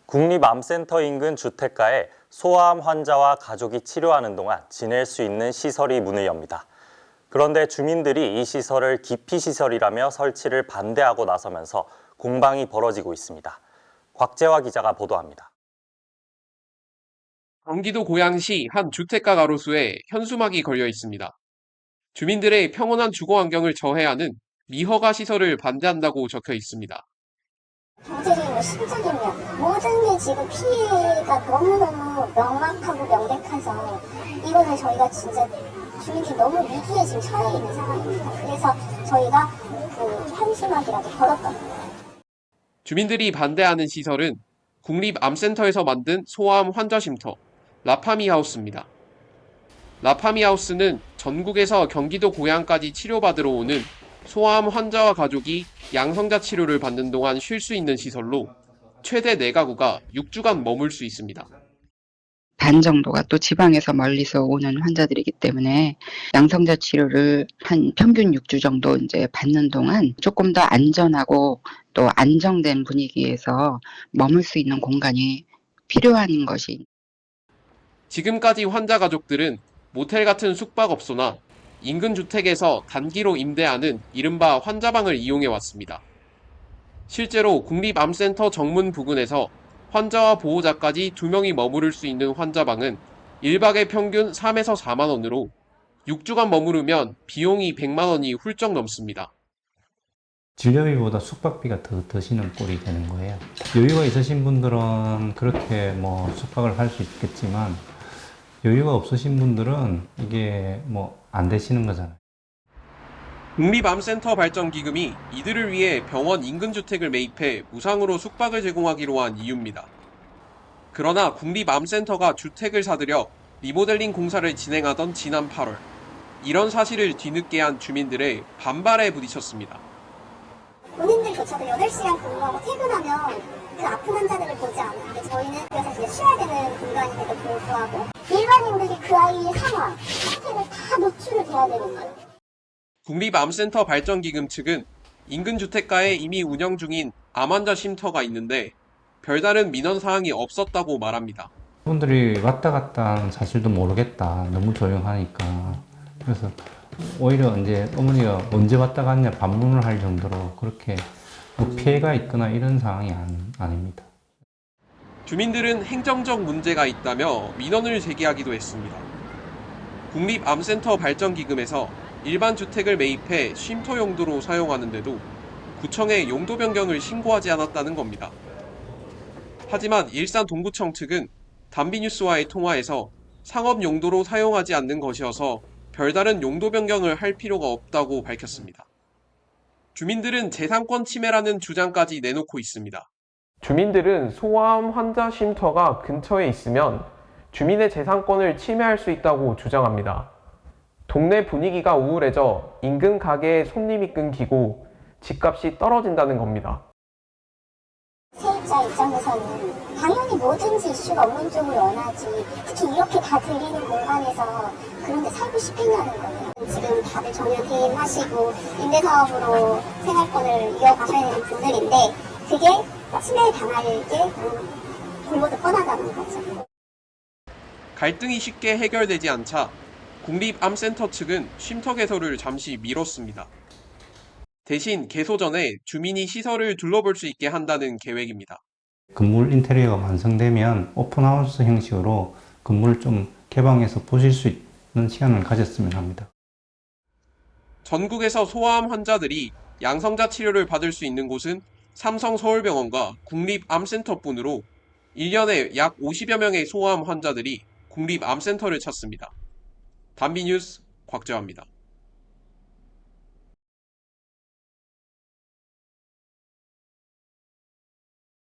국립암센터 인근 주택가에 소아암 환자와 가족이 치료하는 동안 지낼 수 있는 시설이 문을 엽니다. 그런데 주민들이 이 시설을 기피시설이라며 설치를 반대하고 나서면서 공방이 벌어지고 있습니다. 곽재화 기자가 보도합니다. 경기도 고양시 한 주택가 가로수에 현수막이 걸려 있습니다. 주민들의 평온한 주거 환경을 저해하는 미허가 시설을 반대한다고 적혀 있습니다. 경제적이고 심적인 면 모든 게 지금 피해가 너무너무 명확하고 명백해서 이거는 저희가 진짜 주민들이 너무 위기에 지금 처해 있는 상황입니다. 그래서 저희가 그 현수막이라도 걸었던 거예요. 주민들이 반대하는 시설은 국립암센터에서 만든 소아암 환자 쉼터 라파미 하우스입니다. 라파미 하우스는 전국에서 경기도 고양까지 치료받으러 오는 소아암 환자와 가족이 양성자 치료를 받는 동안 쉴 수 있는 시설로 최대 4가구가 6주간 머물 수 있습니다. 반 정도가 또 지방에서 멀리서 오는 환자들이기 때문에 양성자 치료를 한 평균 6주 정도 이제 받는 동안 조금 더 안전하고 또 안정된 분위기에서 머물 수 있는 공간이 필요한 것이. 지금까지 환자 가족들은 모텔 같은 숙박업소나 인근 주택에서 단기로 임대하는 이른바 환자방을 이용해 왔습니다. 실제로 국립암센터 정문 부근에서 환자와 보호자까지 2명이 머무를 수 있는 환자방은 1박에 평균 3에서 4만 원으로 6주간 머무르면 비용이 100만 원이 훌쩍 넘습니다. 진료비보다 숙박비가 더 드시는 꼴이 되는 거예요. 여유가 있으신 분들은 그렇게 숙박을 할 수 있겠지만 여유가 없으신 분들은 이게 안 되시는 거잖아요. 국립암센터 발전기금이 이들을 위해 병원 인근 주택을 매입해 무상으로 숙박을 제공하기로 한 이유입니다. 그러나 국립암센터가 주택을 사들여 리모델링 공사를 진행하던 지난 8월, 이런 사실을 뒤늦게 한 주민들의 반발에 부딪혔습니다. 본인들조차도 8시간 근무하고 퇴근하면 그 아픈 환자들을 보지 않는데 저희는 그래서 이제 쉬어야 되는 공간임에도 불구하고 일반인들이 그 아이의 상황, 상태를 다 노출을 돼야 되는 거예요. 국립암센터 발전기금 측은 인근 주택가에 이미 운영 중인 암환자 쉼터가 있는데 별다른 민원 사항이 없었다고 말합니다. 분들이 왔다 갔다 하는 사실도 모르겠다. 너무 조용하니까. 그래서 오히려 이제 어머니가 언제 왔다 갔냐 반문을 할 정도로 그렇게 피해가 있거나 이런 상황이 아닙니다. 주민들은 행정적 문제가 있다며 민원을 제기하기도 했습니다. 국립암센터 발전기금에서 일반 주택을 매입해 쉼터 용도로 사용하는데도 구청에 용도 변경을 신고하지 않았다는 겁니다. 하지만 일산 동구청 측은 단비뉴스와의 통화에서 상업 용도로 사용하지 않는 것이어서 별다른 용도 변경을 할 필요가 없다고 밝혔습니다. 주민들은 재산권 침해라는 주장까지 내놓고 있습니다. 주민들은 소아암 환자 쉼터가 근처에 있으면 주민의 재산권을 침해할 수 있다고 주장합니다. 동네 분위기가 우울해져 인근 가게에 손님이 끊기고 집값이 떨어진다는 겁니다. 세입자 입장에서는 당연히 뭐든지 이슈가 원론적으로 원하지, 특히 이렇게 다 들리는 공간에서 그런데 살고 싶겠냐는 거예요. 지금 다들 정년 퇴임하시고 임대사업으로 생활권을 이어가셔야 되는 분들인데 그게 침해에 당할 게 골고루 뻔하다는 거죠. 갈등이 쉽게 해결되지 않자 국립암센터 측은 쉼터 개소를 잠시 미뤘습니다. 대신 개소 전에 주민이 시설을 둘러볼 수 있게 한다는 계획입니다. 건물 인테리어가 완성되면 오픈하우스 형식으로 건물을 좀 개방해서 보실 수 있는 시간을 가졌으면 합니다. 전국에서 소아암 환자들이 양성자 치료를 받을 수 있는 곳은 삼성서울병원과 국립암센터뿐으로 1년에 약 50여 명의 소아암 환자들이 국립암센터를 찾습니다. 단비뉴스 곽재화입니다.